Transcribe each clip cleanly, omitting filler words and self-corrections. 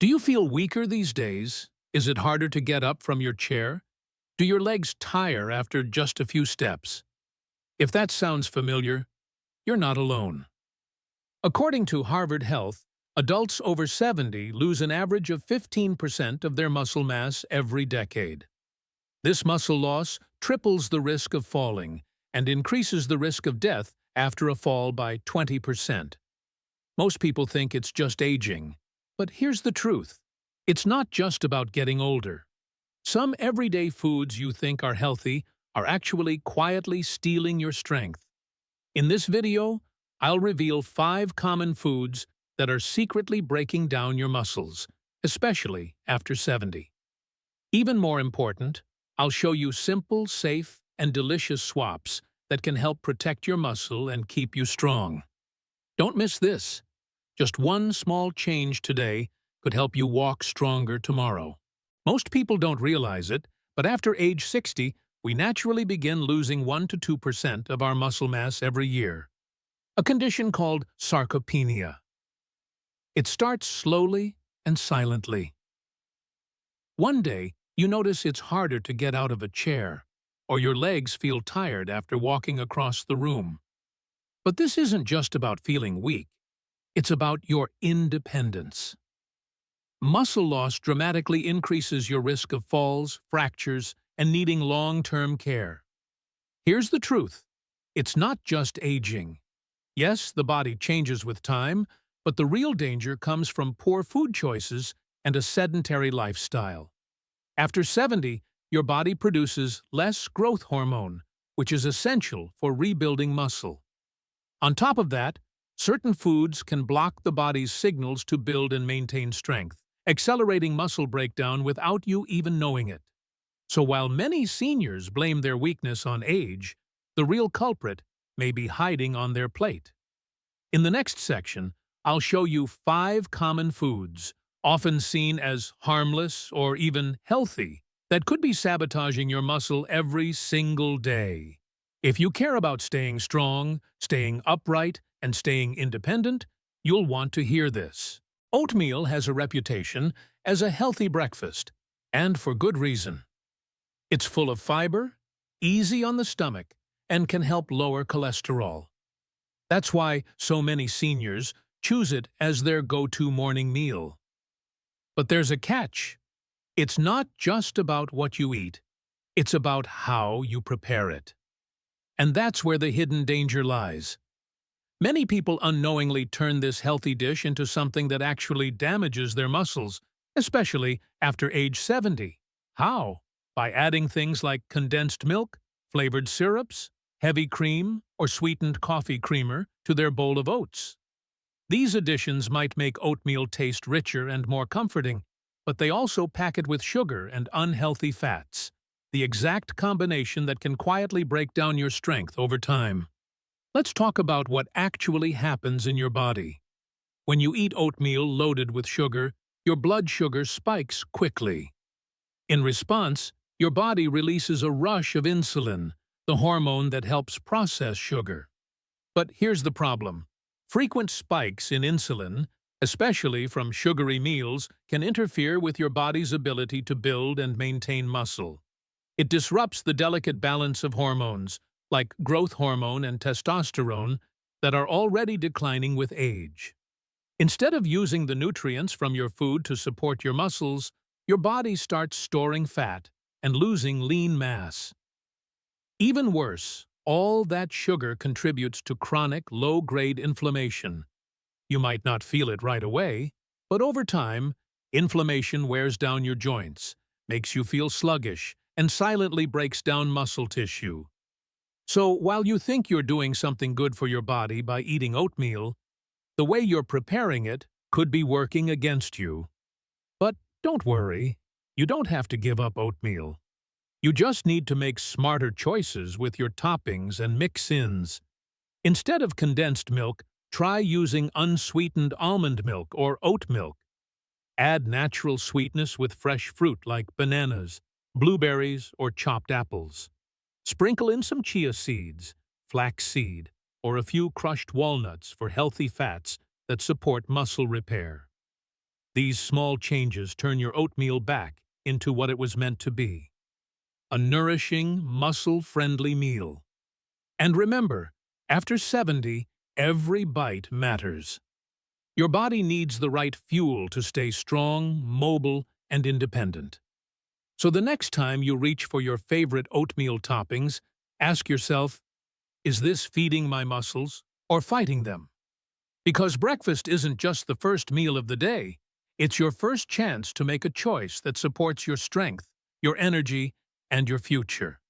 Do you feel weaker these days? Is it harder to get up from your chair? Do your legs tire after just a few steps? If that sounds familiar, you're not alone. According to Harvard Health, adults over 70 lose an average of 15% of their muscle mass every decade. This muscle loss triples the risk of falling and increases the risk of death after a fall by 20%. Most people think it's just aging, but here's the truth. It's not just about getting older. Some everyday foods you think are healthy are actually quietly stealing your strength. In this video, I'll reveal 5 common foods that are secretly breaking down your muscles, especially after 70. Even more important, I'll show you simple, safe, and delicious swaps that can help protect your muscle and keep you strong. Don't miss this. Just one small change today could help you walk stronger tomorrow. Most people don't realize it, but after age 60, we naturally begin losing 1 to 2% of our muscle mass every year, a condition called sarcopenia. It starts slowly and silently. One day, you notice it's harder to get out of a chair, or your legs feel tired after walking across the room. But this isn't just about feeling weak. It's about your independence. Muscle loss dramatically increases your risk of falls, fractures, and needing long-term care. Here's the truth. It's not just aging. Yes, the body changes with time, but the real danger comes from poor food choices and a sedentary lifestyle. After 70, your body produces less growth hormone, which is essential for rebuilding muscle. On top of that, certain foods can block the body's signals to build and maintain strength, accelerating muscle breakdown without you even knowing it. So while many seniors blame their weakness on age, the real culprit may be hiding on their plate. In the next section, I'll show you 5 common foods, often seen as harmless or even healthy, that could be sabotaging your muscle every single day. If you care about staying strong, staying upright, and staying independent, you'll want to hear this. Oatmeal has a reputation as a healthy breakfast, and for good reason. It's full of fiber, easy on the stomach, and can help lower cholesterol. That's why so many seniors choose it as their go-to morning meal. But there's a catch. It's not just about what you eat. It's about how you prepare it. And that's where the hidden danger lies. Many people unknowingly turn this healthy dish into something that actually damages their muscles, especially after age 70. How? By adding things like condensed milk, flavored syrups, heavy cream, or sweetened coffee creamer to their bowl of oats. These additions might make oatmeal taste richer and more comforting, but they also pack it with sugar and unhealthy fats, the exact combination that can quietly break down your strength over time. Let's talk about what actually happens in your body. When you eat oatmeal loaded with sugar, your blood sugar spikes quickly. In response, your body releases a rush of insulin, the hormone that helps process sugar. But here's the problem. Frequent spikes in insulin, especially from sugary meals, can interfere with your body's ability to build and maintain muscle. It disrupts the delicate balance of hormones, like growth hormone and testosterone, that are already declining with age. Instead of using the nutrients from your food to support your muscles, your body starts storing fat and losing lean mass. Even worse, all that sugar contributes to chronic, low-grade inflammation. You might not feel it right away, but over time, inflammation wears down your joints, makes you feel sluggish, and silently breaks down muscle tissue. So while you think you're doing something good for your body by eating oatmeal, the way you're preparing it could be working against you. But don't worry, you don't have to give up oatmeal. You just need to make smarter choices with your toppings and mix-ins. Instead of condensed milk, try using unsweetened almond milk or oat milk. Add natural sweetness with fresh fruit like bananas, blueberries, or chopped apples. Sprinkle in some chia seeds, flaxseed, or a few crushed walnuts for healthy fats that support muscle repair. These small changes turn your oatmeal back into what it was meant to be: a nourishing, muscle-friendly meal. And remember, after 70, every bite matters. Your body needs the right fuel to stay strong, mobile, and independent. So the next time you reach for your favorite oatmeal toppings, ask yourself, is this feeding my muscles or fighting them? Because breakfast isn't just the first meal of the day, it's your first chance to make a choice that supports your strength, your energy, and your future.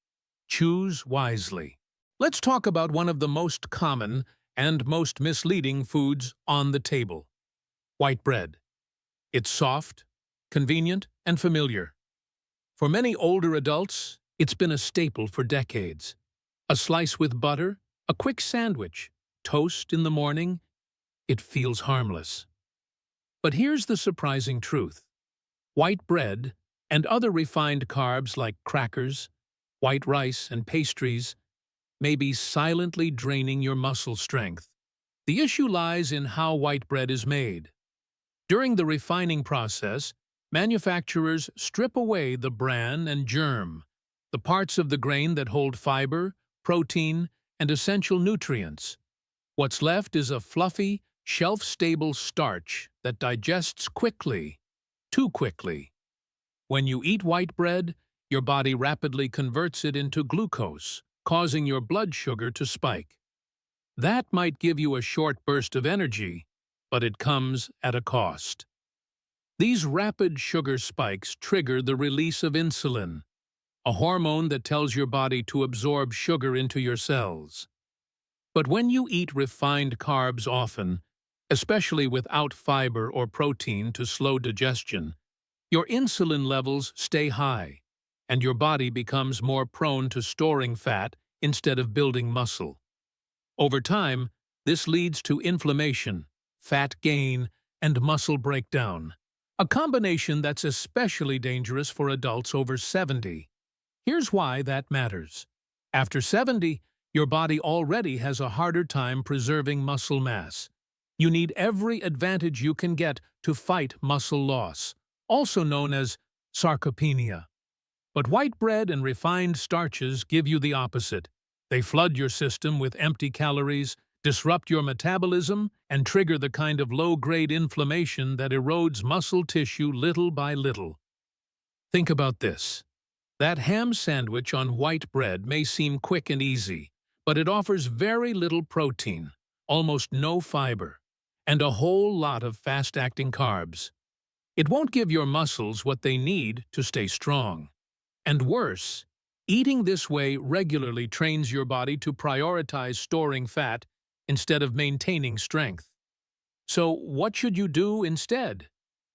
Choose wisely. Let's talk about one of the most common and most misleading foods on the table: white bread. It's soft, convenient, and familiar. For many older adults, it's been a staple for decades. A slice with butter, a quick sandwich, toast in the morning, it feels harmless. But here's the surprising truth. White bread and other refined carbs like crackers, white rice, and pastries may be silently draining your muscle strength. The issue lies in how white bread is made. During the refining process, manufacturers strip away the bran and germ, the parts of the grain that hold fiber, protein, and essential nutrients. What's left is a fluffy, shelf-stable starch that digests quickly, too quickly. When you eat white bread, your body rapidly converts it into glucose, causing your blood sugar to spike. That might give you a short burst of energy, but it comes at a cost. These rapid sugar spikes trigger the release of insulin, a hormone that tells your body to absorb sugar into your cells. But when you eat refined carbs often, especially without fiber or protein to slow digestion, your insulin levels stay high, and your body becomes more prone to storing fat instead of building muscle. Over time, this leads to inflammation, fat gain, and muscle breakdown, a combination that's especially dangerous for adults over 70. Here's why that matters. After 70, your body already has a harder time preserving muscle mass. You need every advantage you can get to fight muscle loss, also known as sarcopenia. But white bread and refined starches give you the opposite. They flood your system with empty calories, disrupt your metabolism, and trigger the kind of low-grade inflammation that erodes muscle tissue little by little. Think about this. That ham sandwich on white bread may seem quick and easy, but it offers very little protein, almost no fiber, and a whole lot of fast-acting carbs. It won't give your muscles what they need to stay strong. And worse, eating this way regularly trains your body to prioritize storing fat instead of maintaining strength. So what should you do instead?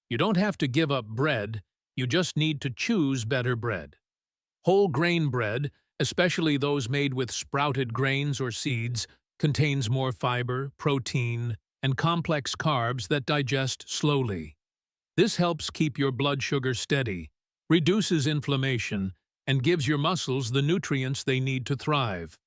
You don't have to give up bread, you just need to choose better bread. Whole grain bread, especially those made with sprouted grains or seeds, contains more fiber, protein, and complex carbs that digest slowly. This helps keep your blood sugar steady, reduces inflammation, and gives your muscles the nutrients they need to thrive.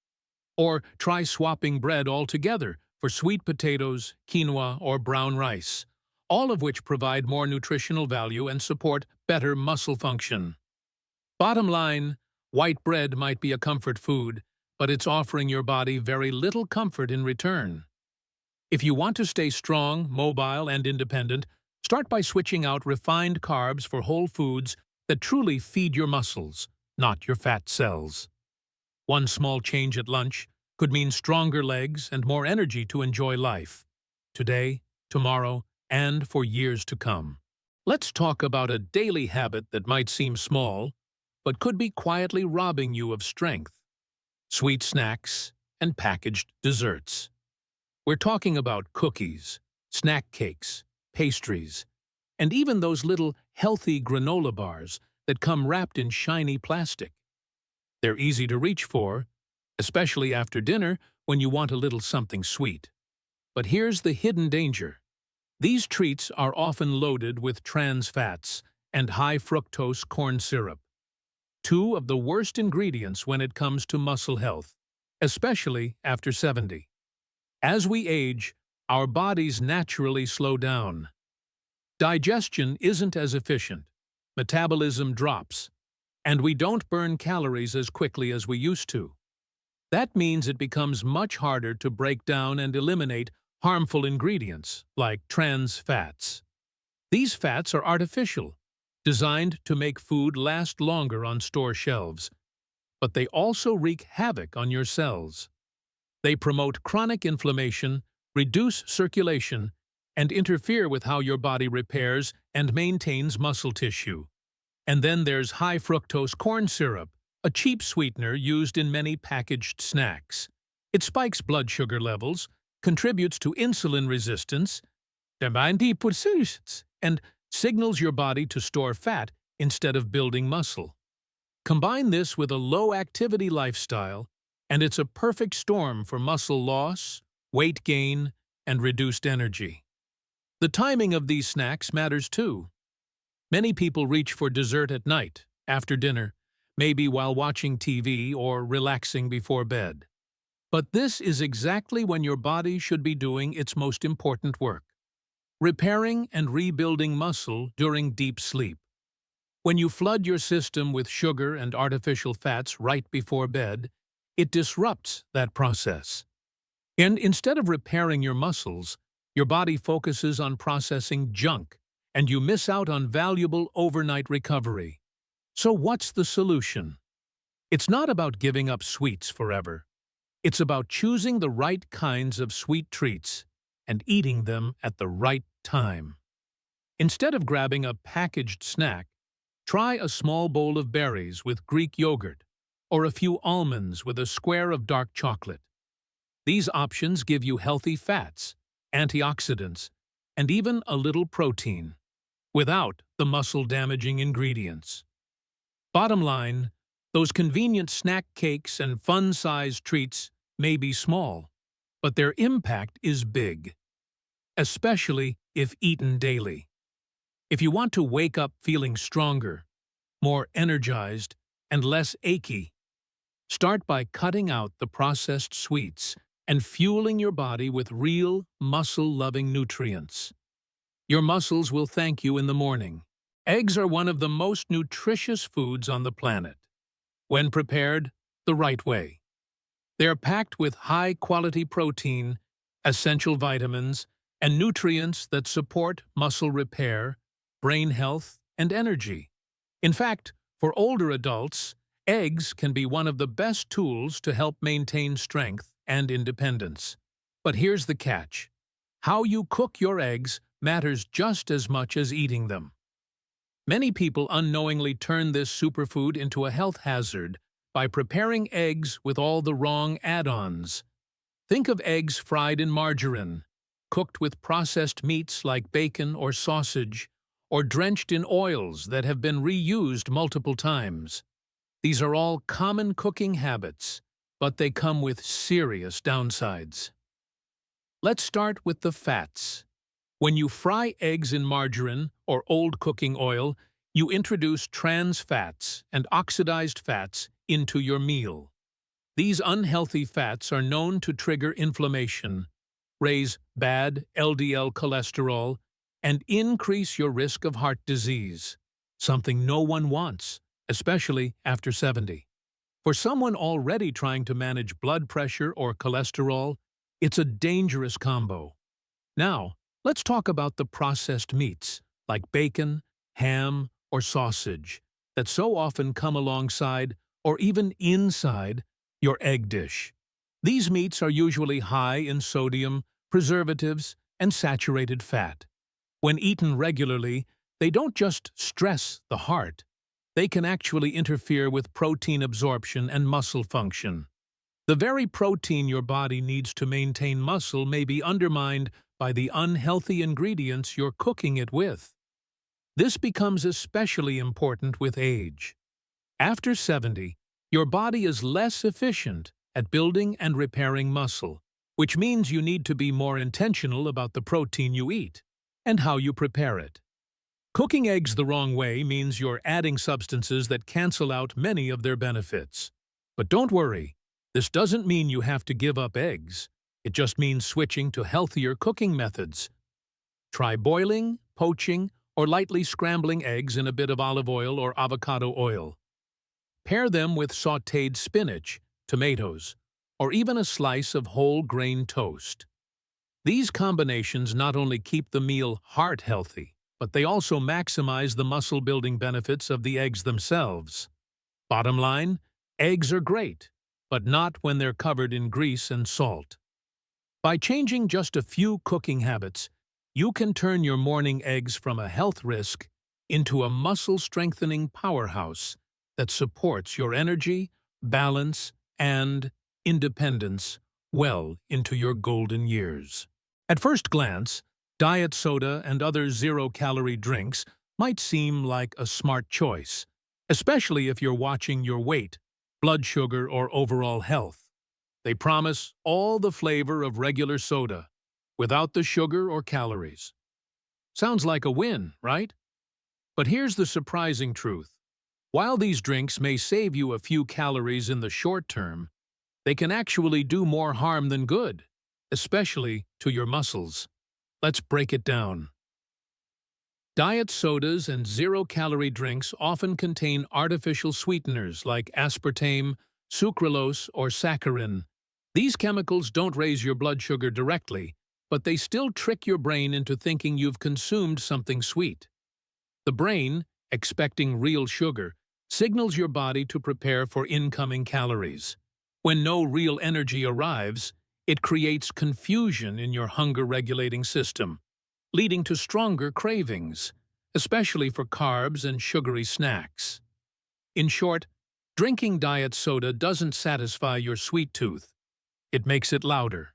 Or try swapping bread altogether for sweet potatoes, quinoa, or brown rice, all of which provide more nutritional value and support better muscle function. Bottom line, white bread might be a comfort food, but it's offering your body very little comfort in return. If you want to stay strong, mobile, and independent, start by switching out refined carbs for whole foods that truly feed your muscles, not your fat cells. One small change at lunch could mean stronger legs and more energy to enjoy life, today, tomorrow, and for years to come. Let's talk about a daily habit that might seem small, but could be quietly robbing you of strength: sweet snacks and packaged desserts. We're talking about cookies, snack cakes, pastries, and even those little healthy granola bars that come wrapped in shiny plastic. They're easy to reach for, especially after dinner when you want a little something sweet. But here's the hidden danger. These treats are often loaded with trans fats and high fructose corn syrup, two of the worst ingredients when it comes to muscle health, especially after 70. As we age, our bodies naturally slow down. Digestion isn't as efficient, metabolism drops, and we don't burn calories as quickly as we used to. That means it becomes much harder to break down and eliminate harmful ingredients, like trans fats. These fats are artificial, designed to make food last longer on store shelves, but they also wreak havoc on your cells. They promote chronic inflammation, reduce circulation, and interfere with how your body repairs and maintains muscle tissue. And then there's high-fructose corn syrup, a cheap sweetener used in many packaged snacks. It spikes blood sugar levels, contributes to insulin resistance, and signals your body to store fat instead of building muscle. Combine this with a low-activity lifestyle, and it's a perfect storm for muscle loss, weight gain, and reduced energy. The timing of these snacks matters too. Many people reach for dessert at night, after dinner, maybe while watching TV or relaxing before bed. But this is exactly when your body should be doing its most important work, repairing and rebuilding muscle during deep sleep. When you flood your system with sugar and artificial fats right before bed, it disrupts that process. And instead of repairing your muscles, your body focuses on processing junk, and you miss out on valuable overnight recovery. So what's the solution? It's not about giving up sweets forever. It's about choosing the right kinds of sweet treats and eating them at the right time. Instead of grabbing a packaged snack, try a small bowl of berries with Greek yogurt or a few almonds with a square of dark chocolate. These options give you healthy fats, antioxidants, and even a little protein, without the muscle-damaging ingredients. Bottom line, those convenient snack cakes and fun-sized treats may be small, but their impact is big, especially if eaten daily. If you want to wake up feeling stronger, more energized, and less achy, start by cutting out the processed sweets and fueling your body with real, muscle-loving nutrients. Your muscles will thank you in the morning. Eggs are one of the most nutritious foods on the planet, when prepared the right way. They're packed with high-quality protein, essential vitamins, and nutrients that support muscle repair, brain health, and energy. In fact, for older adults, eggs can be one of the best tools to help maintain strength and independence. But here's the catch. How you cook your eggs matters just as much as eating them. Many people unknowingly turn this superfood into a health hazard by preparing eggs with all the wrong add-ons. Think of eggs fried in margarine, cooked with processed meats like bacon or sausage, or drenched in oils that have been reused multiple times. These are all common cooking habits, but they come with serious downsides. Let's start with the fats. When you fry eggs in margarine or old cooking oil, you introduce trans fats and oxidized fats into your meal. These unhealthy fats are known to trigger inflammation, raise bad LDL cholesterol, and increase your risk of heart disease, something no one wants, especially after 70. For someone already trying to manage blood pressure or cholesterol, it's a dangerous combo. Now, let's talk about the processed meats, like bacon, ham, or sausage, that so often come alongside or even inside your egg dish. These meats are usually high in sodium, preservatives, and saturated fat. When eaten regularly, they don't just stress the heart. They can actually interfere with protein absorption and muscle function. The very protein your body needs to maintain muscle may be undermined by the unhealthy ingredients you're cooking it with. This becomes especially important with age. After 70, your body is less efficient at building and repairing muscle, which means you need to be more intentional about the protein you eat and how you prepare it. Cooking eggs the wrong way means you're adding substances that cancel out many of their benefits. But don't worry, this doesn't mean you have to give up eggs. It just means switching to healthier cooking methods. Try boiling, poaching, or lightly scrambling eggs in a bit of olive oil or avocado oil. Pair them with sautéed spinach, tomatoes, or even a slice of whole grain toast. These combinations not only keep the meal heart healthy, but they also maximize the muscle-building benefits of the eggs themselves. Bottom line, eggs are great, but not when they're covered in grease and salt. By changing just a few cooking habits, you can turn your morning eggs from a health risk into a muscle-strengthening powerhouse that supports your energy, balance, and independence well into your golden years. At first glance, diet soda and other zero-calorie drinks might seem like a smart choice, especially if you're watching your weight, blood sugar, or overall health. They promise all the flavor of regular soda, without the sugar or calories. Sounds like a win, right? But here's the surprising truth. While these drinks may save you a few calories in the short term, they can actually do more harm than good, especially to your muscles. Let's break it down. Diet sodas and zero-calorie drinks often contain artificial sweeteners like aspartame, sucralose, or saccharin. These chemicals don't raise your blood sugar directly, but they still trick your brain into thinking you've consumed something sweet. The brain, expecting real sugar, signals your body to prepare for incoming calories. When no real energy arrives, it creates confusion in your hunger-regulating system, leading to stronger cravings, especially for carbs and sugary snacks. In short, drinking diet soda doesn't satisfy your sweet tooth. It makes it louder.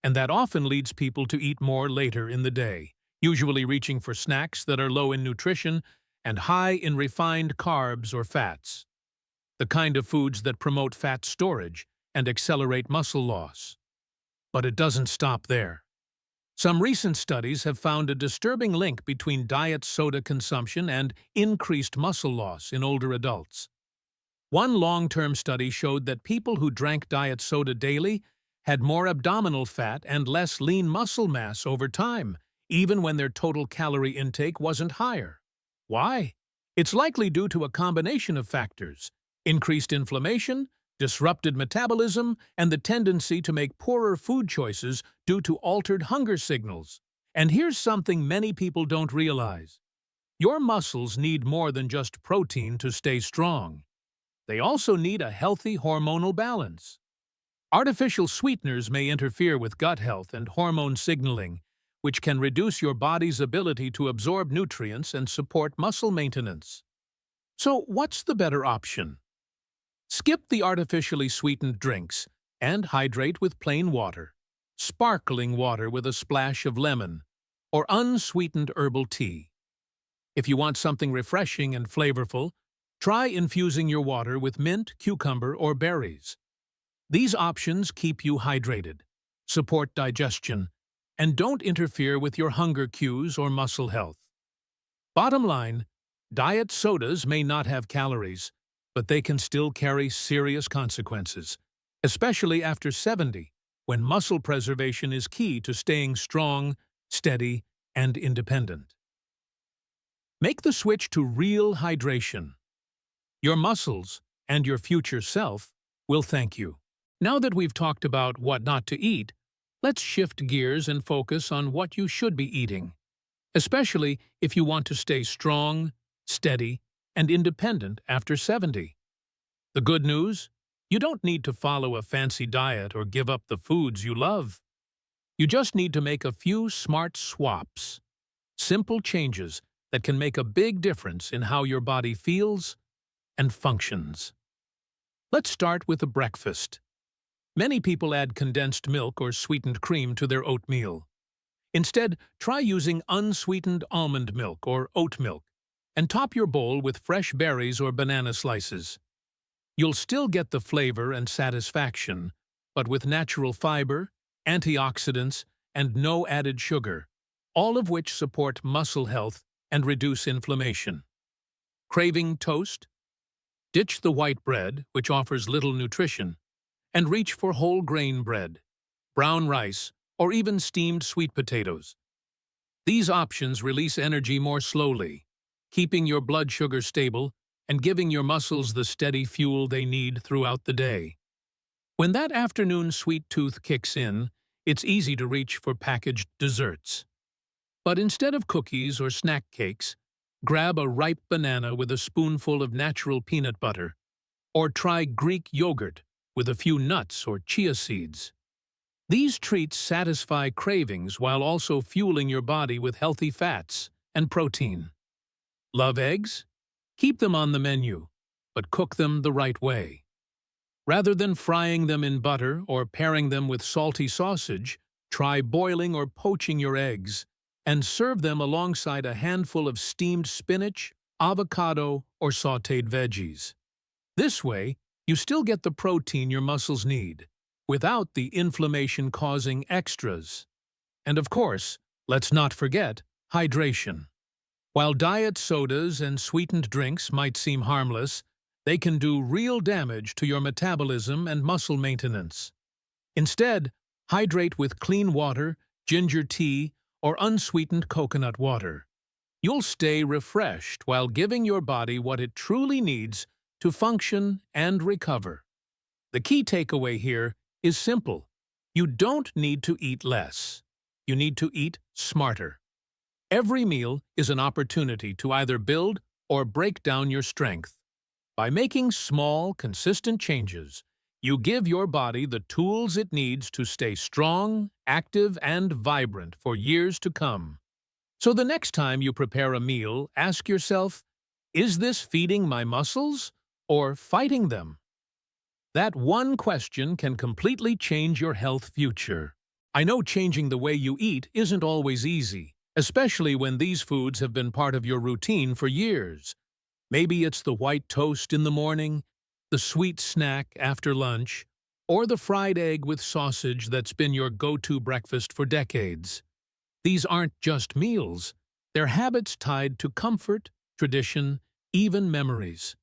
And that often leads people to eat more later in the day, usually reaching for snacks that are low in nutrition and high in refined carbs or fats, the kind of foods that promote fat storage and accelerate muscle loss. But it doesn't stop there. Some recent studies have found a disturbing link between diet soda consumption and increased muscle loss in older adults. One long-term study showed that people who drank diet soda daily had more abdominal fat and less lean muscle mass over time, even when their total calorie intake wasn't higher. Why? It's likely due to a combination of factors: increased inflammation, disrupted metabolism, and the tendency to make poorer food choices due to altered hunger signals. And here's something many people don't realize. Your muscles need more than just protein to stay strong. They also need a healthy hormonal balance. Artificial sweeteners may interfere with gut health and hormone signaling, which can reduce your body's ability to absorb nutrients and support muscle maintenance. So what's the better option? Skip the artificially sweetened drinks and hydrate with plain water, sparkling water with a splash of lemon, or unsweetened herbal tea. If you want something refreshing and flavorful, try infusing your water with mint, cucumber, or berries. These options keep you hydrated, support digestion, and don't interfere with your hunger cues or muscle health. Bottom line, diet sodas may not have calories, but they can still carry serious consequences, especially after 70, when muscle preservation is key to staying strong, steady, and independent. Make the switch to real hydration. Your muscles and your future self will thank you. Now that we've talked about what not to eat, let's shift gears and focus on what you should be eating, especially if you want to stay strong, steady, and independent after 70. The good news? You don't need to follow a fancy diet or give up the foods you love. You just need to make a few smart swaps, simple changes that can make a big difference in how your body feels and functions. Let's start with a breakfast. Many people add condensed milk or sweetened cream to their oatmeal. Instead, try using unsweetened almond milk or oat milk and top your bowl with fresh berries or banana slices. You'll still get the flavor and satisfaction, but with natural fiber, antioxidants, and no added sugar, all of which support muscle health and reduce inflammation. Craving toast? Ditch the white bread, which offers little nutrition, and reach for whole grain bread, brown rice, or even steamed sweet potatoes. These options release energy more slowly, keeping your blood sugar stable and giving your muscles the steady fuel they need throughout the day. When that afternoon sweet tooth kicks in, it's easy to reach for packaged desserts. But instead of cookies or snack cakes, grab a ripe banana with a spoonful of natural peanut butter, or try Greek yogurt with a few nuts or chia seeds. These treats satisfy cravings while also fueling your body with healthy fats and protein. Love eggs? Keep them on the menu, but cook them the right way. Rather than frying them in butter or pairing them with salty sausage, try boiling or poaching your eggs and serve them alongside a handful of steamed spinach, avocado, or sautéed veggies. This way, you still get the protein your muscles need, without the inflammation-causing extras. And of course, let's not forget hydration. While diet sodas and sweetened drinks might seem harmless, they can do real damage to your metabolism and muscle maintenance. Instead, hydrate with clean water, ginger tea, or unsweetened coconut water. You'll stay refreshed while giving your body what it truly needs to function and recover. The key takeaway here is simple. You don't need to eat less. You need to eat smarter. Every meal is an opportunity to either build or break down your strength. By making small, consistent changes, you give your body the tools it needs to stay strong, active, and vibrant for years to come. So the next time you prepare a meal, ask yourself, is this feeding my muscles or fighting them? That one question can completely change your health future. I know changing the way you eat isn't always easy, especially when these foods have been part of your routine for years. Maybe it's the white toast in the morning, the sweet snack after lunch, or the fried egg with sausage that's been your go-to breakfast for decades. These aren't just meals. They're habits tied to comfort, tradition, even memories.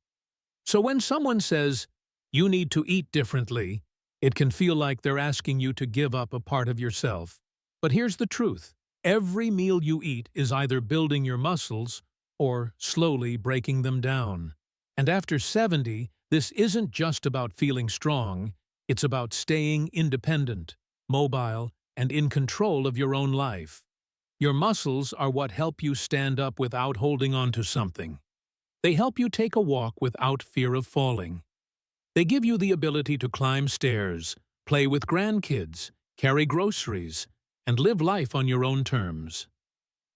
So when someone says, you need to eat differently, it can feel like they're asking you to give up a part of yourself. But here's the truth. Every meal you eat is either building your muscles or slowly breaking them down. And after 70, this isn't just about feeling strong, it's about staying independent, mobile, and in control of your own life. Your muscles are what help you stand up without holding on to something. They help you take a walk without fear of falling. They give you the ability to climb stairs, play with grandkids, carry groceries, and live life on your own terms.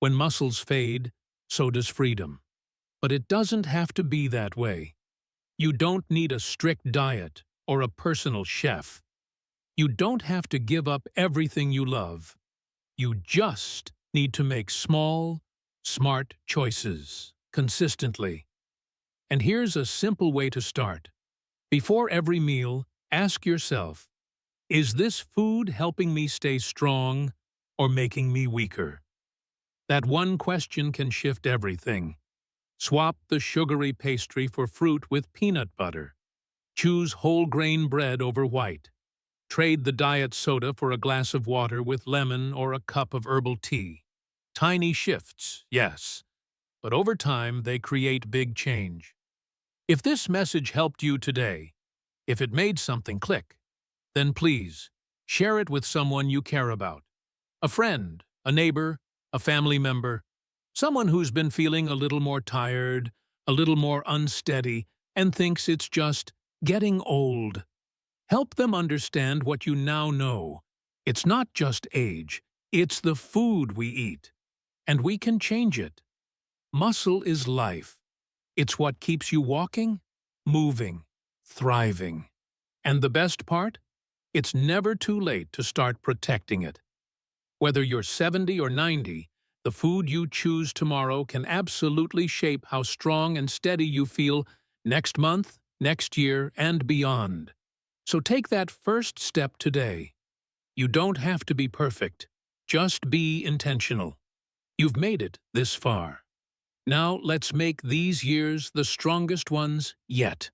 When muscles fade, so does freedom. But it doesn't have to be that way. You don't need a strict diet or a personal chef. You don't have to give up everything you love. You just need to make small, smart choices consistently. And here's a simple way to start. Before every meal, ask yourself, is this food helping me stay strong or making me weaker? That one question can shift everything. Swap the sugary pastry for fruit with peanut butter. Choose whole grain bread over white. Trade the diet soda for a glass of water with lemon or a cup of herbal tea. Tiny shifts, yes, but over time they create big change. If this message helped you today, if it made something click, then please share it with someone you care about. A friend, a neighbor, a family member, someone who's been feeling a little more tired, a little more unsteady, and thinks it's just getting old. Help them understand what you now know. It's not just age, it's the food we eat. And we can change it. Muscle is life. It's what keeps you walking, moving, thriving. And the best part? It's never too late to start protecting it. Whether you're 70 or 90, the food you choose tomorrow can absolutely shape how strong and steady you feel next month, next year, and beyond. So take that first step today. You don't have to be perfect. Just be intentional. You've made it this far. Now let's make these years the strongest ones yet.